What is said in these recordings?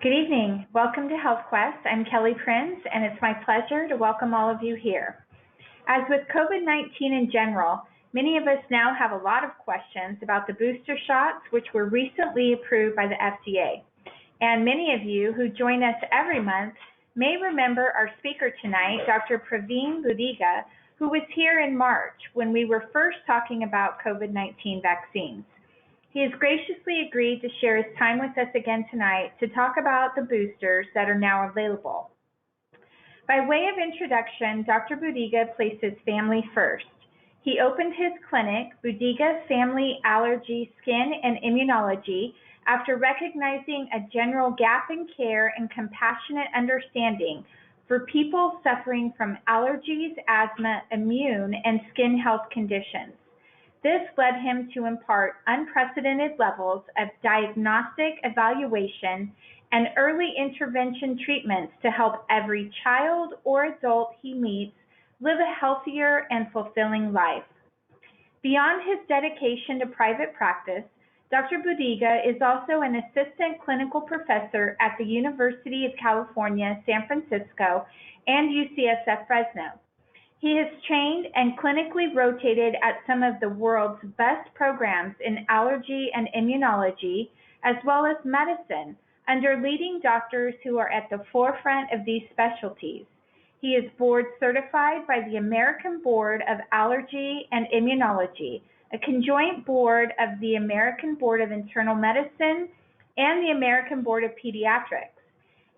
Good evening. Welcome to HealthQuest. I'm Kelly Prince, and it's my pleasure to welcome all of you here. As with COVID-19 in general, many of us now have a lot of questions about the booster shots, which were recently approved by the FDA. And many of you who join us every month may remember our speaker tonight, Dr. Buddiga, who was here in March when we were first talking about COVID-19 vaccines. He has graciously agreed to share his time with us again tonight to talk about the boosters that are now available. By way of introduction, Dr. Buddiga places family first. He opened his clinic, Buddiga Family Allergy, Skin, and Immunology, after recognizing a general gap in care and compassionate understanding for people suffering from allergies, asthma, immune, and skin health conditions. This led him to impart unprecedented levels of diagnostic evaluation and early intervention treatments to help every child or adult he meets live a healthier and fulfilling life. Beyond his dedication to private practice, Dr. Buddiga is also an assistant clinical professor at the University of California, San Francisco, and UCSF Fresno. He has trained and clinically rotated at some of the world's best programs in allergy and immunology, as well as medicine, under leading doctors who are at the forefront of these specialties. He is board certified by the American Board of Allergy and Immunology, a conjoint board of the American Board of Internal Medicine and the American Board of Pediatrics.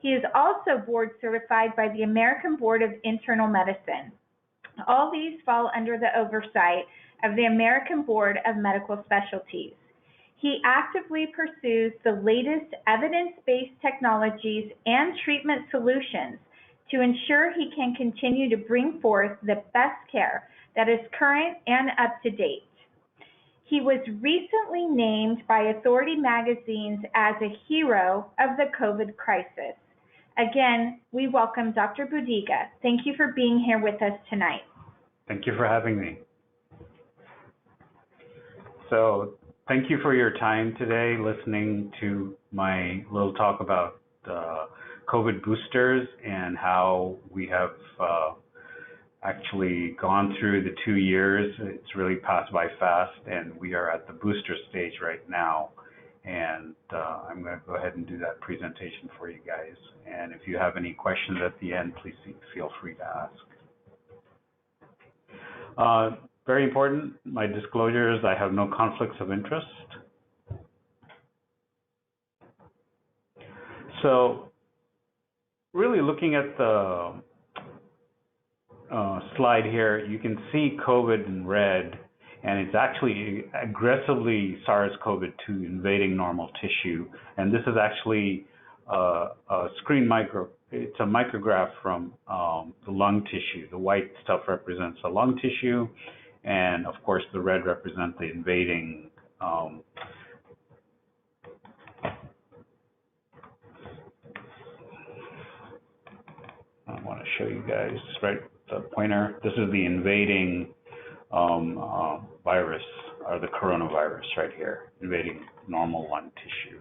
He is also board certified by the American Board of Internal Medicine. All these fall under the oversight of the American Board of Medical Specialties. He actively pursues the latest evidence-based technologies and treatment solutions to ensure he can continue to bring forth the best care that is current and up to date. He was recently named by Authority magazines as a hero of the COVID crisis. Again, we welcome Dr. Buddiga. Thank you for being here with us tonight. Thank you for having me. So, thank you for your time today listening to my little talk about COVID boosters and how we have actually gone through the 2 years. It's really passed by fast, and we are at the booster stage right now. And I'm going to go ahead and do that presentation for you guys. And if you have any questions at the end, please feel free to ask. Very important, my disclosures, I have no conflicts of interest. So really looking at the slide here, you can see COVID in red, and it's actually aggressively SARS-CoV-2 invading normal tissue. And this is actually a it's a micrograph from the lung tissue. The white stuff represents the lung tissue, and of course the red represents the invading I want to show you guys, right, the pointer. This is the invading virus, or the coronavirus right here, invading normal lung tissue.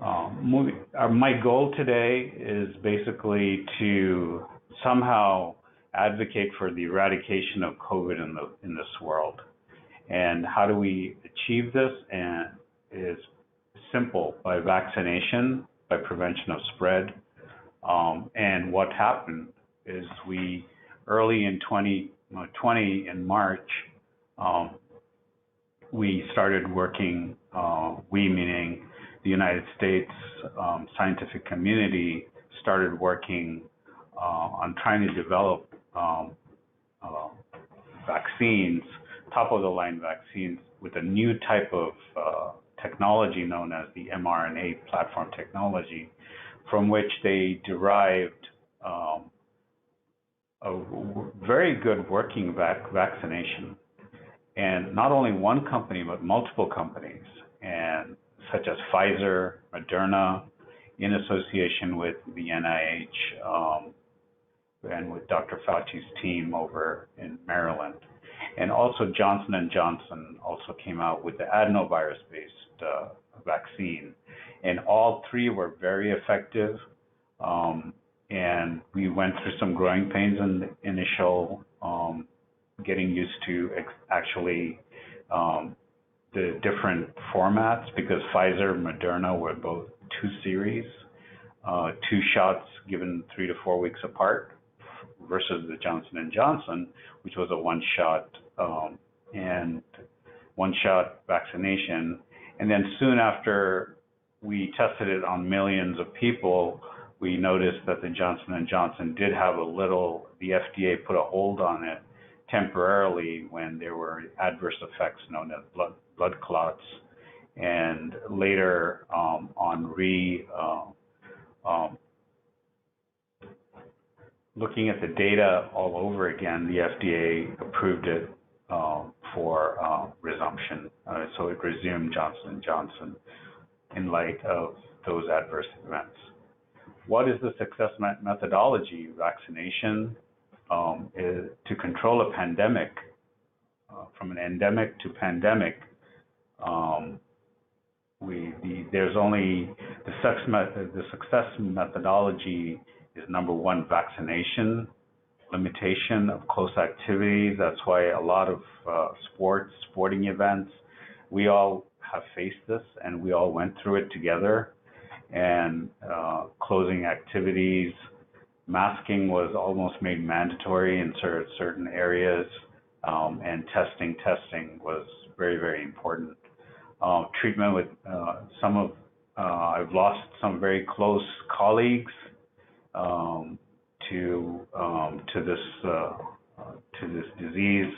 My goal today is basically to somehow advocate for the eradication of COVID in this world. And how do we achieve this? And it's simple, by vaccination, by prevention of spread. And what happened is we, early in 2020, in March, we started working, we meaning the United States scientific community, started working on trying to develop vaccines, top-of-the-line vaccines, with a new type of technology known as the mRNA platform technology, from which they derived a very good working vaccination. And not only one company, but multiple companies, and such as Pfizer, Moderna, in association with the NIH and with Dr. Fauci's team over in Maryland. And also Johnson & Johnson also came out with the adenovirus-based vaccine. and all three were very effective. And we went through some growing pains in the initial getting used to actually the different formats, because Pfizer and Moderna were both 2 series, 2 shots given 3 to 4 weeks apart, versus the Johnson & Johnson, which was a 1-shot and 1-shot vaccination. And then soon after we tested it on millions of people, we noticed that the Johnson & Johnson did have the FDA put a hold on it temporarily when there were adverse effects known as blood clots. And later looking at the data all over again, the FDA approved it for resumption. So it resumed Johnson & Johnson in light of those adverse events. What is the success methodology? Vaccination is to control a pandemic, from an endemic to pandemic. There's only the success methodology is number 1, vaccination, limitation of close activities. That's why a lot of sporting events, we all have faced this and we all went through it together. And closing activities, masking was almost made mandatory in certain areas, and testing was very, very important. Treatment with I've lost some very close colleagues to this disease,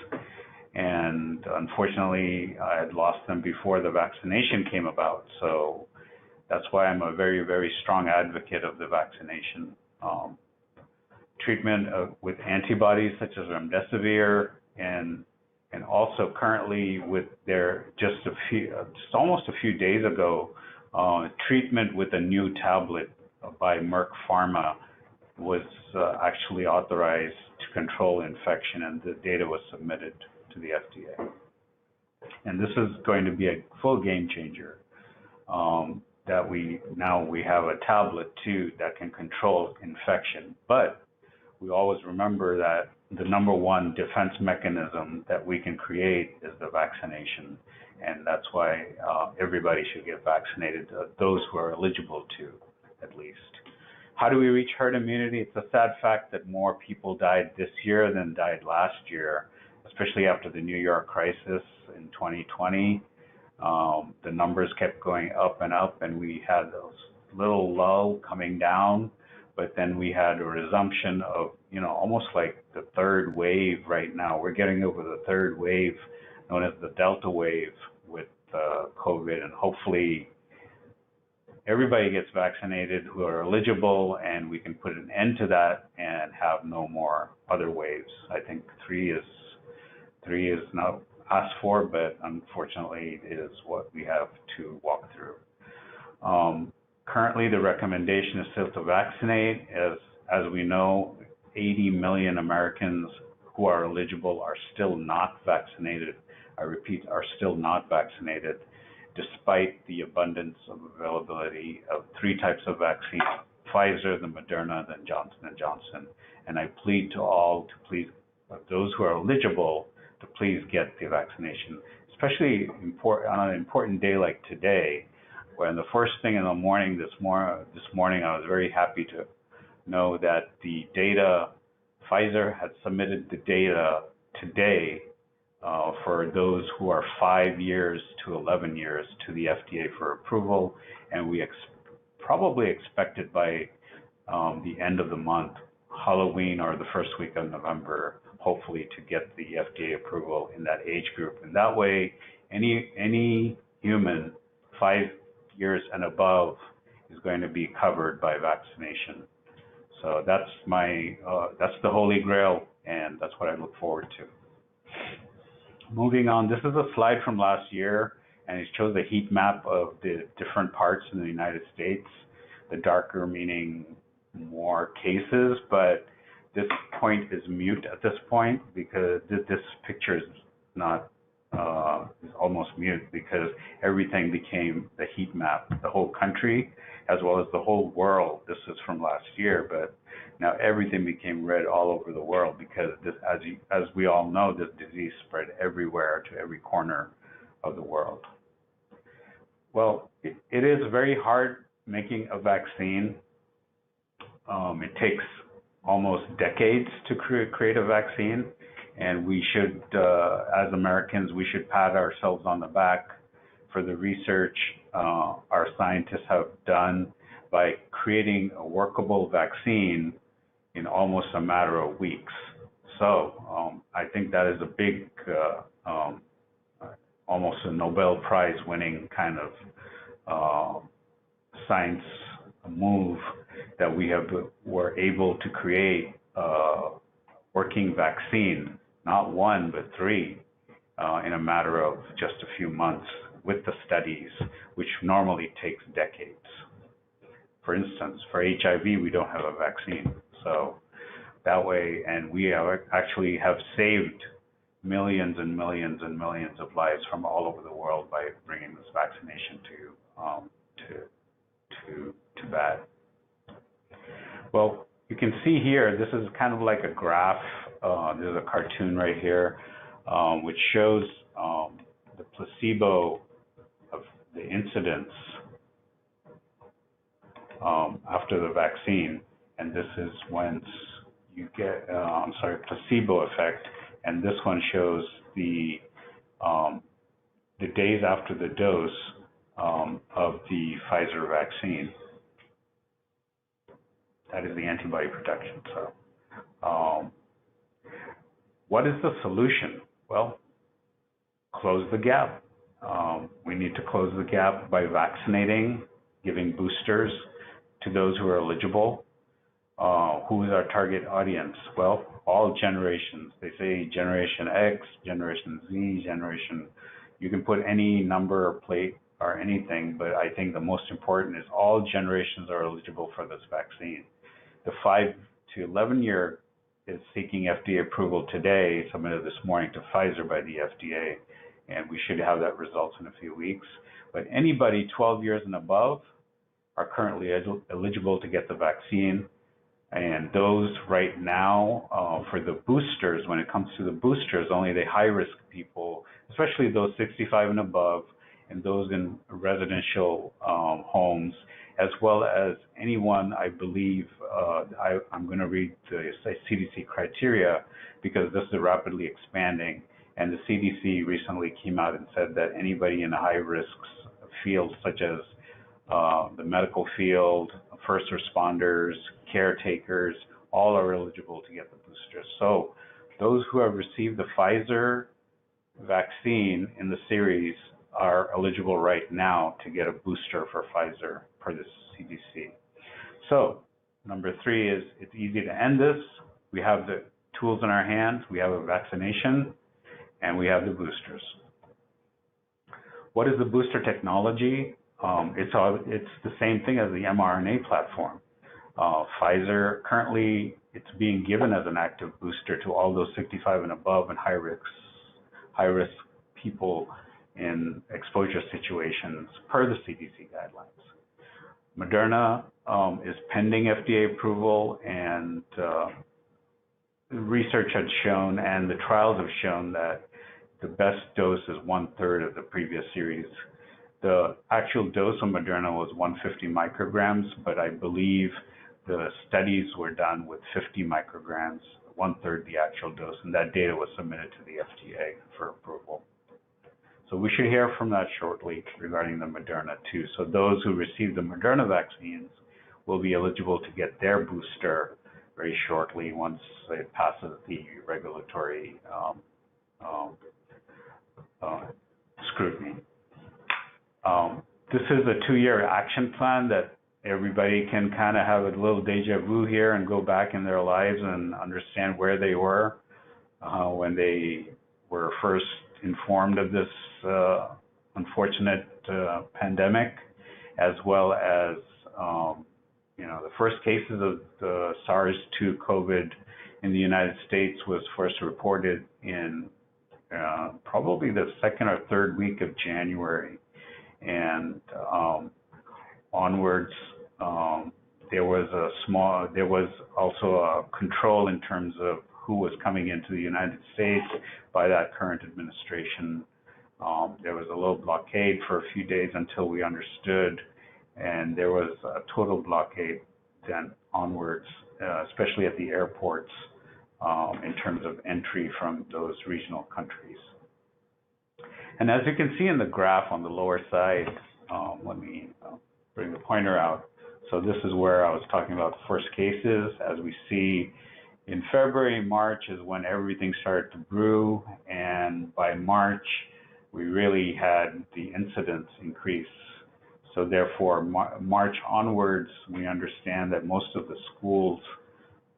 and unfortunately I had lost them before the vaccination came about. So that's why I'm a very, very strong advocate of the vaccination. Treatment with antibodies such as remdesivir, and also currently with just almost a few days ago, treatment with a new tablet by Merck Pharma was actually authorized to control infection, and the data was submitted to the FDA. And this is going to be a full game changer. That we have a tablet too that can control infection, but we always remember that the number 1 defense mechanism that we can create is the vaccination, and that's why everybody should get vaccinated, those who are eligible to, at least. How do we reach herd immunity? It's a sad fact that more people died this year than died last year, especially after the New York crisis in 2020. The numbers kept going up and up, and we had those little lull coming down, but then we had a resumption of, almost like the 3rd wave right now. We're getting over the 3rd wave, known as the Delta wave, with COVID, and hopefully everybody gets vaccinated who are eligible, and we can put an end to that and have no more other waves. I think 3 is not asked for, but unfortunately it is what we have to walk through. Currently, the recommendation is still to vaccinate. As we know, 80 million Americans who are eligible are still not vaccinated. I repeat, are still not vaccinated, despite the abundance of availability of 3 types of vaccine: Pfizer, the Moderna, then Johnson & Johnson. And I plead to all to please, those who are eligible, to please get the vaccination, especially on an important day like today, when the first thing in the morning this morning, I was very happy to know that the data, Pfizer had submitted the data today for those who are 5 years to 11 years to the FDA for approval, and we probably expected by the end of the month, Halloween or the first week of November, hopefully to get the FDA approval in that age group. And that way, any human 5 years and above is going to be covered by vaccination. So that's the holy grail, and that's what I look forward to. Moving on, this is a slide from last year, and it shows a heat map of the different parts in the United States. The darker meaning more cases, but this point is mute at this point because this picture is not is almost mute because everything became the heat map, the whole country as well as the whole world. This is from last year, but now everything became red all over the world because this, as we all know, this disease spread everywhere to every corner of the world. Well, it is very hard making a vaccine. It takes almost decades to create a vaccine, and we should, as Americans, we should pat ourselves on the back for the research our scientists have done by creating a workable vaccine in almost a matter of weeks. So I think that is a big, almost a Nobel Prize winning kind of science move that we were able to create a working vaccine, not one, but three, in a matter of just a few months with the studies, which normally takes decades. For instance, for HIV, we don't have a vaccine. So that way, and we actually have saved millions and millions and millions of lives from all over the world by bringing this vaccination to that. Well, you can see here, this is kind of like a graph. There's a cartoon right here, which shows the placebo of the incidence after the vaccine. And this is when you get, placebo effect. And this one shows the days after the dose of the Pfizer vaccine. That is the antibody protection. So what is the solution? Well, close the gap. We need to close the gap by vaccinating, giving boosters to those who are eligible. Who is our target audience? Well, all generations. They say Generation X, Generation Z, you can put any number or plate or anything, but I think the most important is all generations are eligible for this vaccine. The 5 to 11 year is seeking FDA approval today, submitted this morning to Pfizer by the FDA, and we should have that results in a few weeks. But anybody 12 years and above are currently eligible to get the vaccine. And those right now, for the boosters, when it comes to the boosters, only the high-risk people, especially those 65 and above, and those in residential homes, as well as anyone, I believe, I'm going to read the CDC criteria because this is rapidly expanding. And the CDC recently came out and said that anybody in a high-risk field, such as the medical field, first responders, caretakers, all are eligible to get the booster. So those who have received the Pfizer vaccine in the series are eligible right now to get a booster for Pfizer per the CDC. So number 3 is it's easy to end this. We have the tools in our hands. We have a vaccination and we have the boosters. What is the booster technology? It's the same thing as the mRNA platform. Pfizer, currently, it's being given as an active booster to all those 65 and above and high risk people in exposure situations per the CDC guidelines. Moderna is pending FDA approval, and research had shown and the trials have shown that the best dose is 1/3 of the previous series. The actual dose of Moderna was 150 micrograms, but I believe the studies were done with 50 micrograms, 1/3 the actual dose, and that data was submitted to the FDA for approval. So we should hear from that shortly regarding the Moderna too. So those who receive the Moderna vaccines will be eligible to get their booster very shortly once it passes the regulatory scrutiny. This is a 2-year action plan that everybody can kind of have a little deja vu here and go back in their lives and understand where they were when they were first informed of this unfortunate pandemic, as well as the first cases of the SARS-2 COVID in the United States was first reported in probably the second or third week of January, and onwards, there was also a control in terms of who was coming into the United States by that current administration. There was a little blockade for a few days until we understood, and there was a total blockade then onwards, especially at the airports, in terms of entry from those regional countries. And as you can see in the graph on the lower side, let me bring the pointer out. So this is where I was talking about the first cases. As we see, in February, March is when everything started to brew, and by March, we really had the incidence increase. So therefore, March onwards, we understand that most of the schools,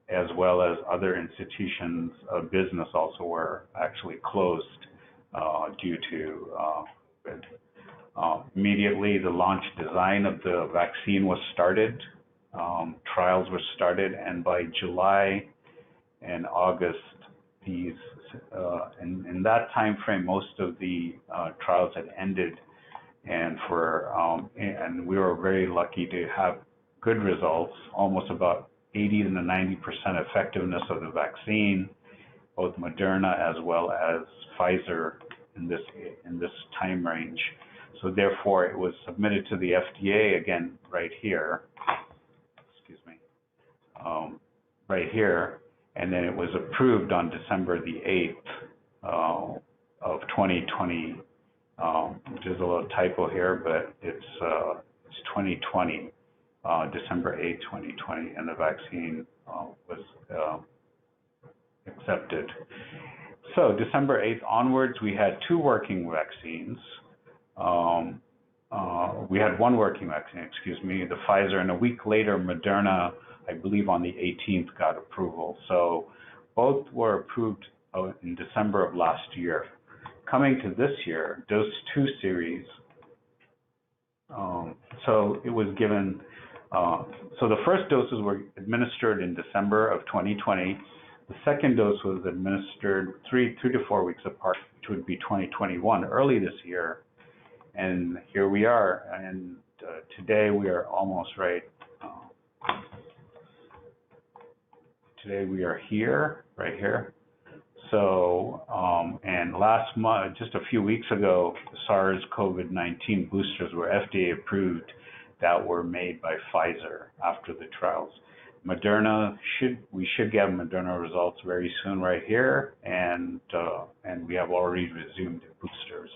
as well as other institutions of business, also were actually closed due to COVID. Immediately, the launch design of the vaccine was started. Trials were started, and by July and August, in that time frame, most of the trials had ended, and we were very lucky to have good results, almost about 80 to 90% effectiveness of the vaccine, both Moderna as well as Pfizer in this time range. So therefore, it was submitted to the FDA again right here. Excuse me, right here. And then it was approved on December the 8th of 2020, which is a little typo here, but it's 2020, December 8th, 2020, and the vaccine was accepted. So December 8th onwards, we had two working vaccines. We had one working vaccine, the Pfizer, and a week later, Moderna, I believe on the 18th, got approval. So both were approved in December of last year. Coming to this year, dose 2 series, so it was given, so the first doses were administered in December of 2020. The second dose was administered 3 to 4 weeks apart, which would be 2021, early this year. And here we are, and today we are almost right. Today we are here, right here. So, and last month, just a few weeks ago, the SARS-CoV-19 boosters were FDA approved that were made by Pfizer after the trials. Moderna, we should get Moderna results very soon right here, and we have already resumed boosters.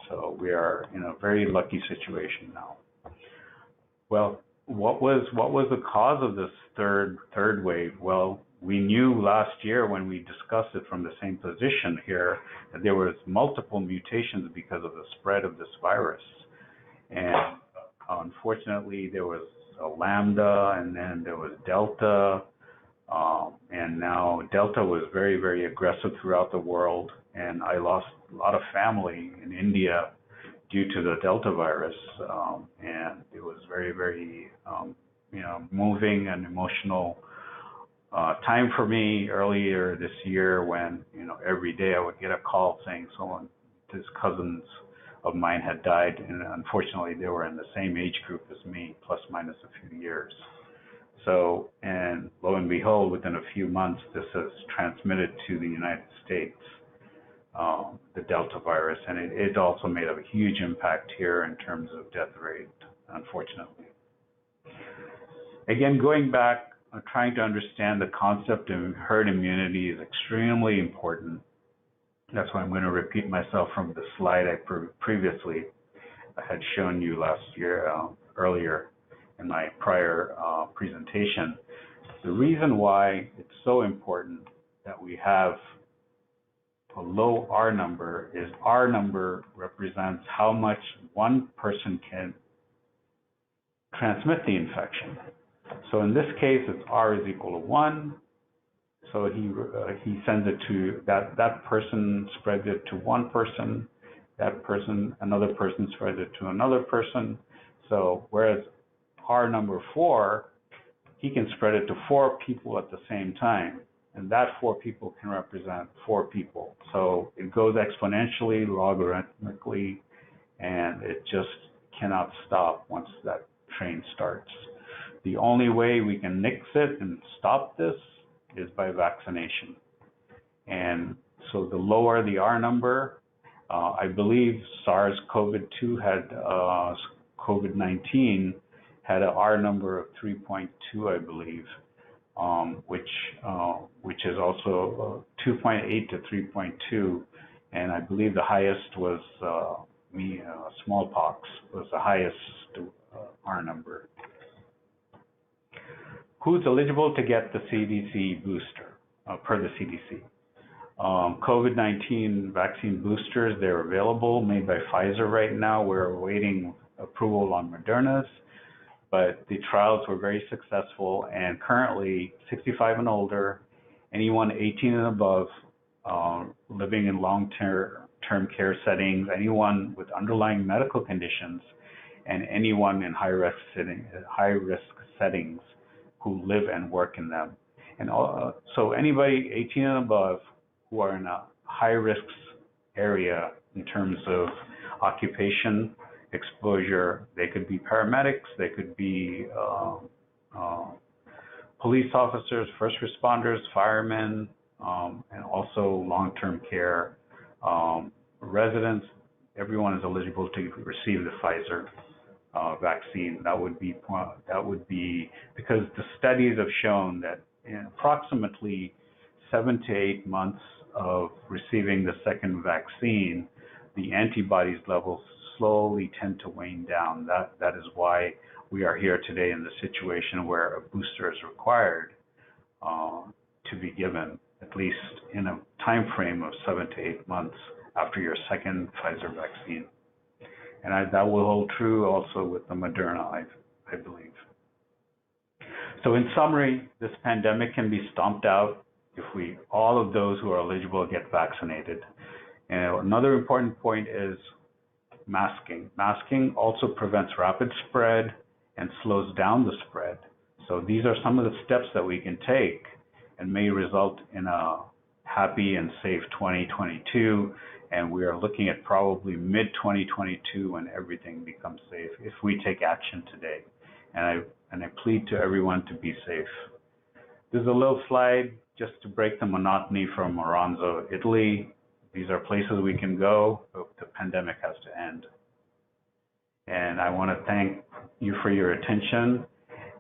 So we are in a very lucky situation now. Well, what was the cause of this third wave? Well, we knew last year when we discussed it from the same position here that there was multiple mutations because of the spread of this virus. And unfortunately, there was a Lambda, and then there was Delta, and now Delta was very, very aggressive throughout the world, and I lost a lot of family in India due to the Delta virus, and it was very, very, moving and emotional time for me earlier this year when, every day I would get a call saying his cousins of mine had died, and unfortunately they were in the same age group as me, plus minus a few years. So, and lo and behold, within a few months, this has transmitted to the United States, the Delta virus, and it also made a huge impact here in terms of death rate, unfortunately. Again, going back, trying to understand the concept of herd immunity is extremely important. That's why I'm going to repeat myself from the slide I previously had shown you last year, earlier in my prior presentation. The reason why it's so important that we have a low R number is R number represents how much one person can transmit the infection. So in this case, it's R is equal to 1. So he sends it to that person, spreads it to one person, another person spreads it to another person. So whereas R number 4, he can spread it to 4 people at the same time. and that 4 people can represent 4 people. So it goes exponentially, logarithmically, and it just cannot stop once that train starts. The only way we can nix it and stop this is by vaccination. And so the lower the R number, I believe SARS-CoV-2 had COVID-19 had an R number of 3.2, I believe, which is also 2.8 to 3.2, and I believe the highest was smallpox was the highest R number. Who's eligible to get the CDC booster per the CDC? COVID-19 vaccine boosters, they're available, made by Pfizer right now. We're awaiting approval on Moderna's, but the trials were very successful, and currently 65 and older, anyone 18 and above, living in long-term care settings, anyone with underlying medical conditions, and anyone in high-risk settings who live and work in them. And so anybody 18 and above who are in a high-risk area in terms of occupation, exposure, they could be paramedics, they could be police officers, first responders, firemen, and also long-term care residents. Everyone is eligible to receive the Pfizer vaccine. That would be because the studies have shown that in approximately 7 to 8 months of receiving the second vaccine, the antibodies levels slowly tend to wane down. That is why we are here today in the situation where a booster is required to be given, at least in a time frame of 7 to 8 months after your second Pfizer vaccine. And that will hold true also with the Moderna, I believe. So in summary, this pandemic can be stomped out if all of those who are eligible get vaccinated. And another important point is masking. Masking also prevents rapid spread and slows down the spread. So these are some of the steps that we can take and may result in a happy and safe 2022. And we are looking at probably mid-2022 when everything becomes safe if we take action today. And I plead to everyone to be safe. There's a little slide just to break the monotony from Oronzo, Italy. These are places we can go, but the pandemic has to end. And I want to thank you for your attention,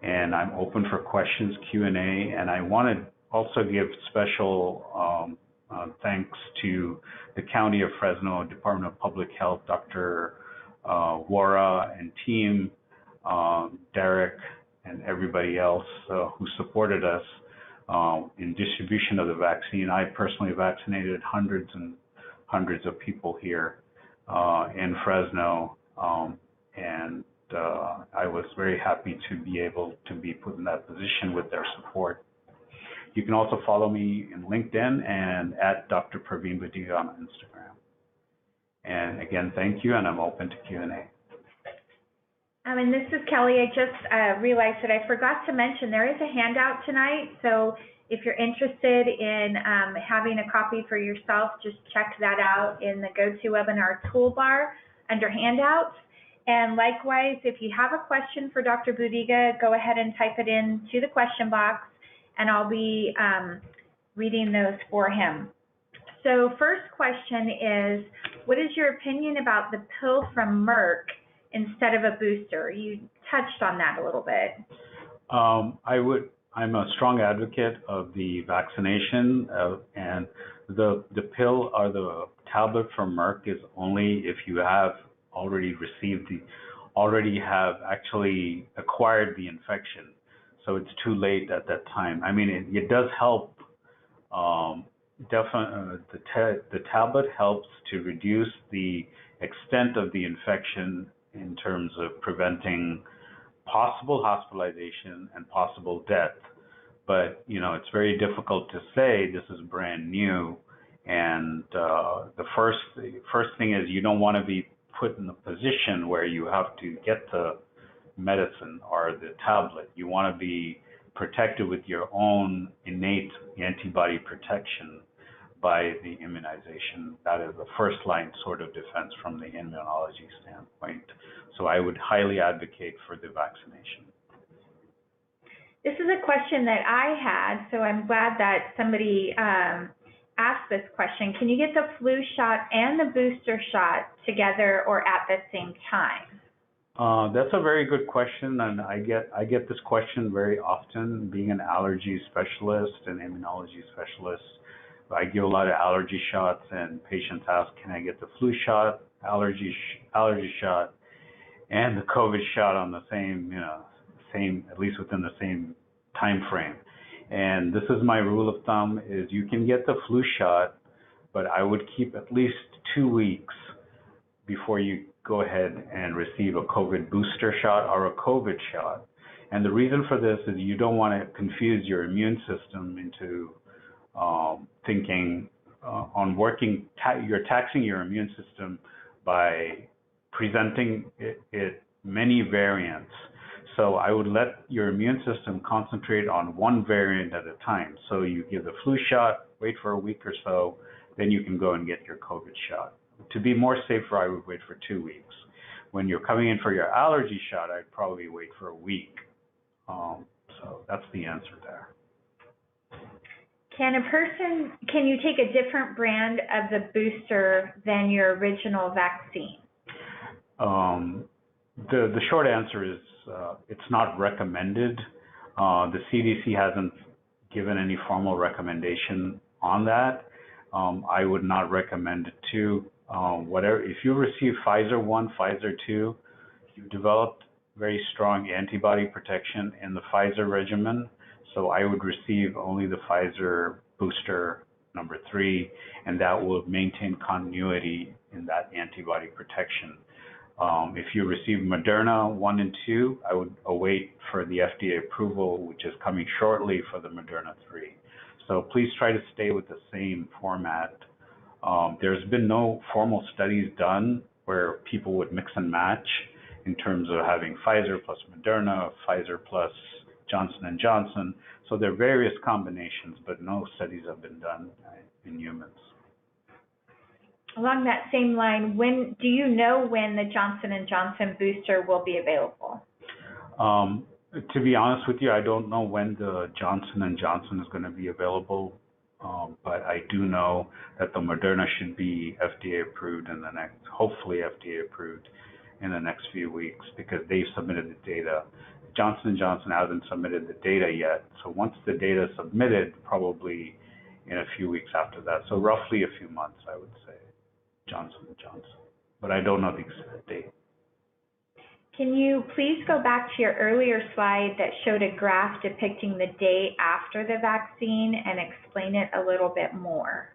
and I'm open for questions, Q&A, and I want to also give special thanks to the County of Fresno, Department of Public Health, Dr. Wara and team, Derek and everybody else who supported us in distribution of the vaccine. I personally vaccinated hundreds and hundreds of people here in Fresno, and I was very happy to be able to be put in that position with their support. You can also follow me in LinkedIn and at Dr. Praveen Buddiga on Instagram. And again, thank you, and I'm open to Q&A. And this is Kelly. I just realized that I forgot to mention there is a handout tonight. So if you're interested in having a copy for yourself, just check that out in the GoToWebinar toolbar under handouts. And likewise, if you have a question for Dr. Buddiga, go ahead and type it into the question box, and I'll be reading those for him. So first question is, what is your opinion about the pill from Merck instead of a booster? You touched on that a little bit. I'm a strong advocate of the vaccination, and the pill or the tablet from Merck is only if you have already actually acquired the infection. So it's too late at that time. I mean, it does help. Definitely, the tablet helps to reduce the extent of the infection in terms of preventing possible hospitalization and possible death. But, it's very difficult to say this is brand new. And the first thing is you don't want to be put in a position where you have to get the medicine or the tablet. You want to be protected with your own innate antibody protection by the immunization. That is the first line sort of defense from the immunology standpoint. So I would highly advocate for the vaccination. This is a question that I had, so I'm glad that somebody asked this question. Can you get the flu shot and the booster shot together or at the same time? That's a very good question, and I get this question very often. Being an allergy specialist and immunology specialist, I give a lot of allergy shots, and patients ask, "Can I get the flu shot, allergy shot, and the COVID shot on the same, at least within the same time frame?" And this is my rule of thumb: is you can get the flu shot, but I would keep at least 2 weeks before you go ahead and receive a COVID booster shot or a COVID shot. And the reason for this is you don't want to confuse your immune system into thinking you're taxing your immune system by presenting it many variants. So I would let your immune system concentrate on one variant at a time. So you give the flu shot, wait for a week or so, then you can go and get your COVID shot. To be more safer, I would wait for 2 weeks. When you're coming in for your allergy shot, I'd probably wait for a week. So that's the answer there. Can you take a different brand of the booster than your original vaccine? The short answer is it's not recommended. The CDC hasn't given any formal recommendation on that. I would not recommend it too. If you receive Pfizer 1, Pfizer 2, you've developed very strong antibody protection in the Pfizer regimen. So I would receive only the Pfizer booster number 3, and that will maintain continuity in that antibody protection. If you receive Moderna 1 and 2, I would await for the FDA approval, which is coming shortly for the Moderna 3. So please try to stay with the same format. There's been no formal studies done where people would mix and match in terms of having Pfizer plus Moderna, Pfizer plus Johnson & Johnson. So there are various combinations, but no studies have been done in humans. Along that same line, do you know when the Johnson & Johnson booster will be available? To be honest with you, I don't know when the Johnson & Johnson is going to be available, but I do know that the Moderna should be FDA approved hopefully FDA approved in the next few weeks, because they've submitted the data. Johnson & Johnson hasn't submitted the data yet, so once the data is submitted, probably in a few weeks after that, so roughly a few months, I would say, Johnson & Johnson, but I don't know the exact date. Can you please go back to your earlier slide that showed a graph depicting the day after the vaccine and explain it a little bit more?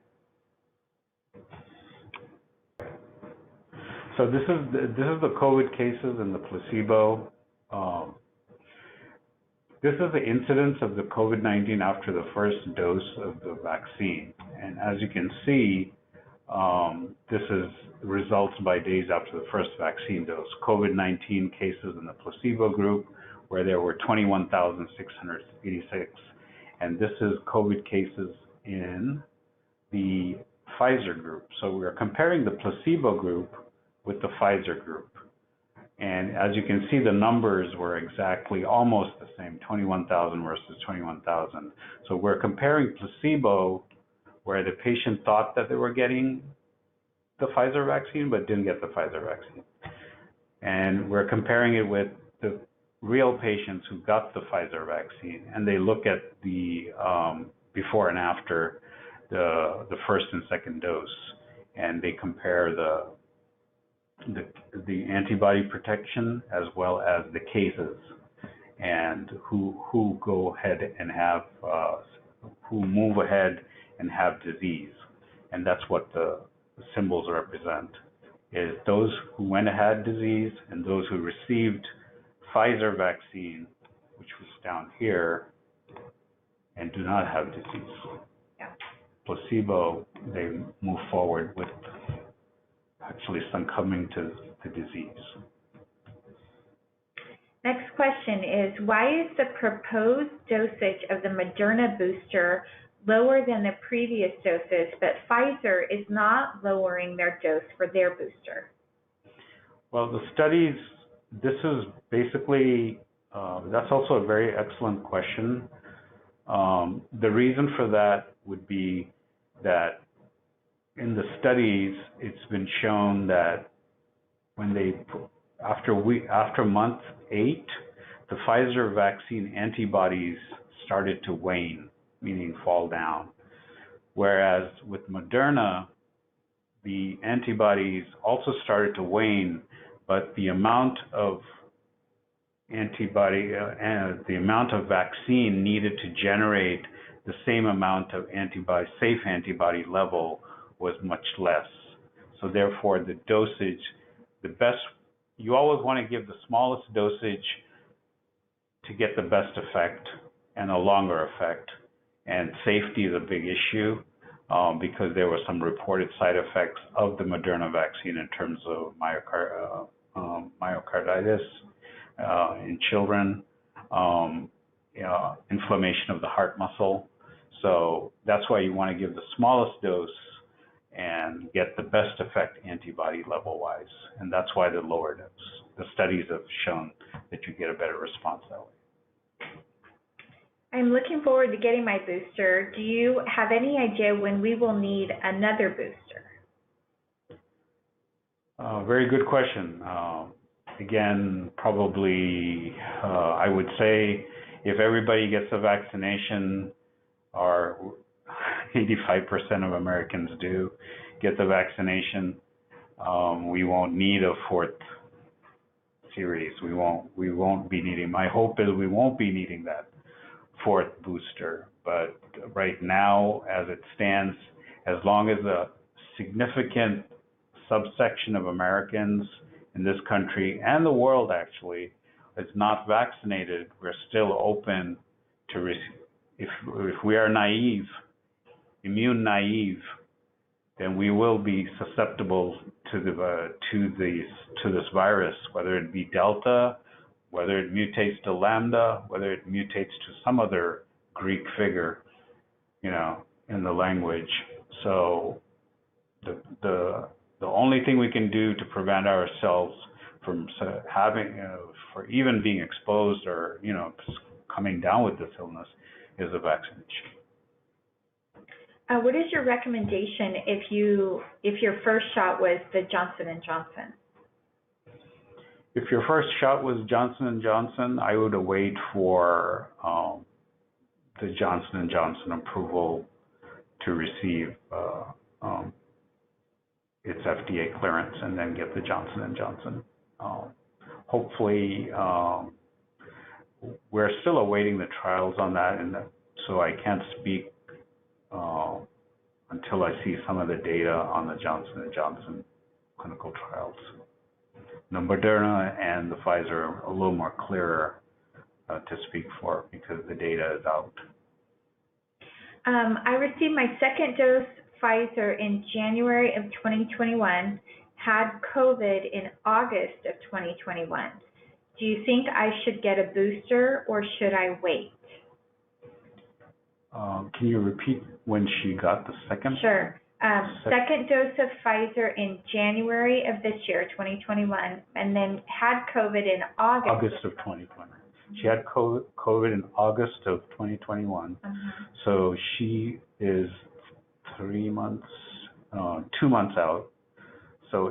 So this is the COVID cases and the placebo. This is the incidence of the COVID-19 after the first dose of the vaccine. And as you can see, this is results by days after the first vaccine dose. COVID-19 cases in the placebo group, where there were 21,686. And this is COVID cases in the Pfizer group. So we're comparing the placebo group with the Pfizer group. And as you can see, the numbers were exactly almost the same, 21,000 versus 21,000. So we're comparing placebo, where the patient thought that they were getting the Pfizer vaccine, but didn't get the Pfizer vaccine. And we're comparing it with the real patients who got the Pfizer vaccine, and they look at the before and after the first and second dose, and they compare the antibody protection as well as the cases, and who go ahead and have who move ahead and have disease. And that's what the symbols represent, is those who went ahead disease and those who received Pfizer vaccine, which was down here, and do not have disease. Yeah. Placebo, they move forward with actually succumbing to the disease. Next question is, why is the proposed dosage of the Moderna booster lower than the previous doses, but Pfizer is not lowering their dose for their booster? Well, the studies, this is basically, that's also a very excellent question. The reason for that would be that in the studies, it's been shown that when they, after month 8, the Pfizer vaccine antibodies started to wane, meaning fall down. Whereas with Moderna, the antibodies also started to wane, but the amount of antibody and the amount of vaccine needed to generate the same amount of antibody, safe antibody level was much less. So therefore, the dosage, the best, you always want to give the smallest dosage to get the best effect and a longer effect. And safety is a big issue because there were some reported side effects of the Moderna vaccine in terms of myocarditis in children, inflammation of the heart muscle. So that's why you want to give the smallest dose and get the best effect antibody level-wise. And that's why the lower dose. The studies have shown that you get a better response that way. I'm looking forward to getting my booster. Do you have any idea when we will need another booster? Very good question. Again, probably, I would say if everybody gets a vaccination, or 85% of Americans do get the vaccination, we won't need a fourth series. We won't be needing, my hope is we won't be needing that fourth booster. But right now, as it stands, as long as a significant subsection of Americans in this country and the world actually is not vaccinated, we're still open to receive. If we are naive, immune naive, then we will be susceptible to this virus, whether it be Delta, whether it mutates to Lambda, whether it mutates to some other Greek figure, in the language. So the only thing we can do to prevent ourselves from for even being exposed or coming down with this illness is a vaccination. What is your recommendation if your first shot was the Johnson & Johnson? If your first shot was Johnson & Johnson, I would await for the Johnson & Johnson approval to receive its FDA clearance and then get the Johnson & Johnson. Hopefully, we're still awaiting the trials on that, and so I can't speak until I see some of the data on the Johnson & Johnson clinical trials. The Moderna and the Pfizer are a little more clearer to speak for because the data is out. I received my second dose Pfizer in January of 2021, had COVID in August of 2021. Do you think I should get a booster or should I wait? Can you repeat when she got the second? Sure. Second dose of Pfizer in January of this year, 2021, and then had COVID in August. August of 2020. She had COVID in August of 2021. So she is 3 months, 2 months out. So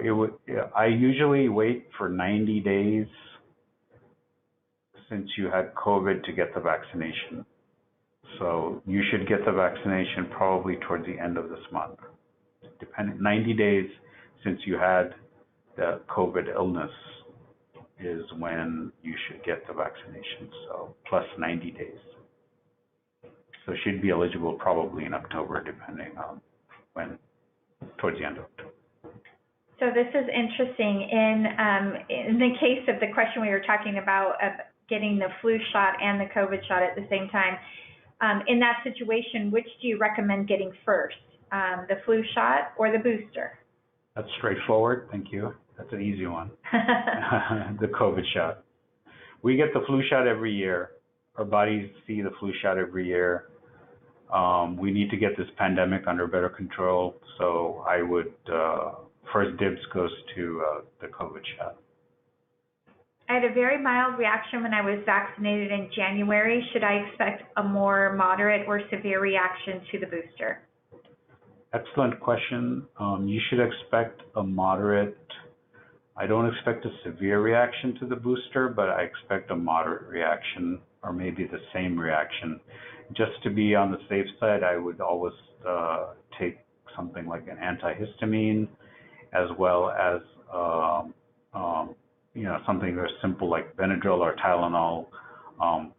I usually wait for 90 days since you had COVID to get the vaccination. So you should get the vaccination probably towards the end of this month. 90 days since you had the COVID illness is when you should get the vaccination. So plus 90 days. So she'd be eligible probably in October, depending on when, towards the end of October. So this is interesting. In the case of the question we were talking about of getting the flu shot and the COVID shot at the same time, in that situation, which do you recommend getting first, the flu shot or the booster? That's straightforward. Thank you. That's an easy one. The COVID shot. we get the flu shot every year. Our bodies see the flu shot every year. We need to get this pandemic under better control. So I would, first dibs goes to the COVID shot. I had a very mild reaction when I was vaccinated in January. Should I expect a more moderate or severe reaction to the booster? Excellent question. You should expect a moderate. I don't expect a severe reaction to the booster, but I expect a moderate reaction, or maybe the same reaction. Just to be on the safe side, I would always take something like an antihistamine, as well as something very simple like Benadryl or Tylenol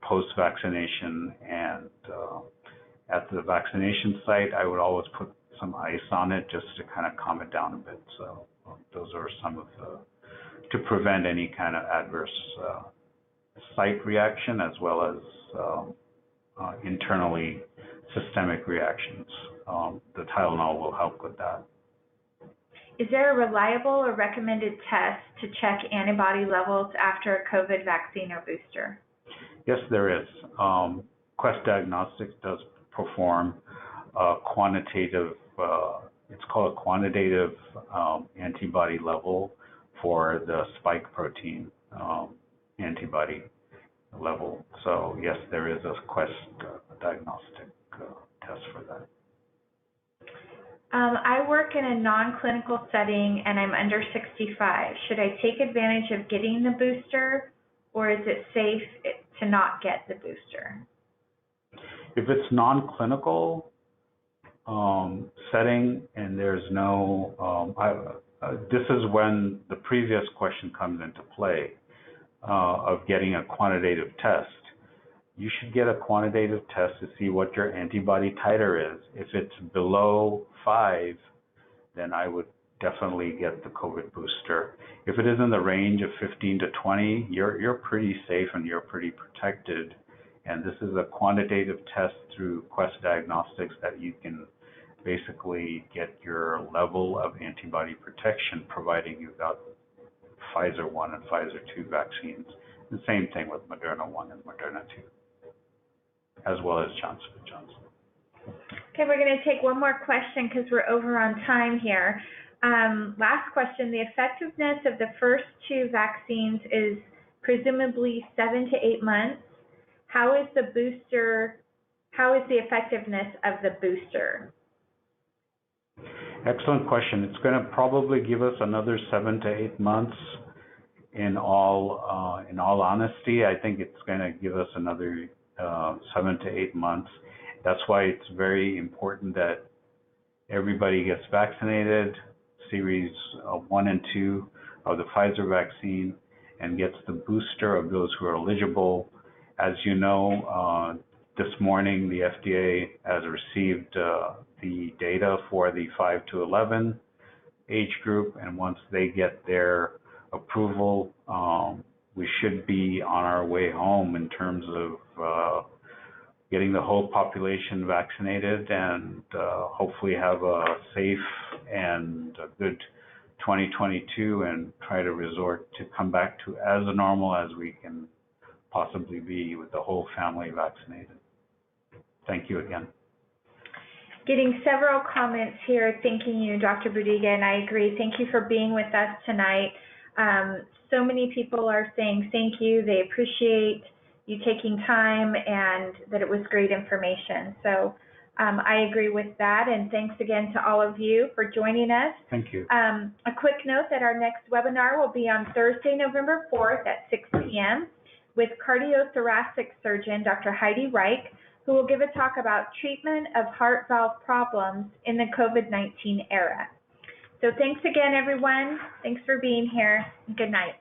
post-vaccination. And at the vaccination site, I would always put some ice on it just to kind of calm it down a bit. So those are some of to prevent any kind of adverse site reaction, as well as internally systemic reactions. The Tylenol will help with that. Is there a reliable or recommended test to check antibody levels after a COVID vaccine or booster? Yes, there is. Quest Diagnostics does perform a quantitative, it's called a quantitative antibody level for the spike protein antibody level. So yes, there is a Quest diagnostic test for that. I work in a non-clinical setting and I'm under 65. Should I take advantage of getting the booster, or is it safe to not get the booster? If it's non-clinical setting and there's no, this is when the previous question comes into play of getting a quantitative test. You should get a quantitative test to see what your antibody titer is. If it's below 5, then I would definitely get the COVID booster. If it is in the range of 15 to 20, you're pretty safe and you're pretty protected. And this is a quantitative test through Quest Diagnostics that you can basically get your level of antibody protection, providing you got Pfizer 1 and Pfizer 2 vaccines. The same thing with Moderna 1 and Moderna 2, as well as Johnson & Johnson. Okay, we're going to take one more question because we're over on time here. Last question, the effectiveness of the first 2 vaccines is presumably 7 to 8 months. How is the effectiveness of the booster? Excellent question. It's going to probably give us another 7 to 8 months. In all honesty, I think it's going to give us another 7 to 8 months. That's why it's very important that everybody gets vaccinated, series 1 and 2 of the Pfizer vaccine, and gets the booster of those who are eligible. As you know, this morning the FDA has received the data for the 5 to 11 age group, and once they get their approval, we should be on our way home in terms of getting the whole population vaccinated, and hopefully have a safe and a good 2022, and try to resort to come back to as normal as we can possibly be with the whole family vaccinated. Thank you again. Getting several comments here thanking you, Dr. Buddiga, and I agree. Thank you for being with us tonight. So many people are saying thank you. They appreciate you taking time and that it was great information. So I agree with that, and thanks again to all of you for joining us. Thank you. A quick note that our next webinar will be on Thursday, November 4th at 6 p.m. with cardiothoracic surgeon Dr. Heidi Reich, who will give a talk about treatment of heart valve problems in the COVID-19 era. So thanks again, everyone. Thanks for being here. Good night.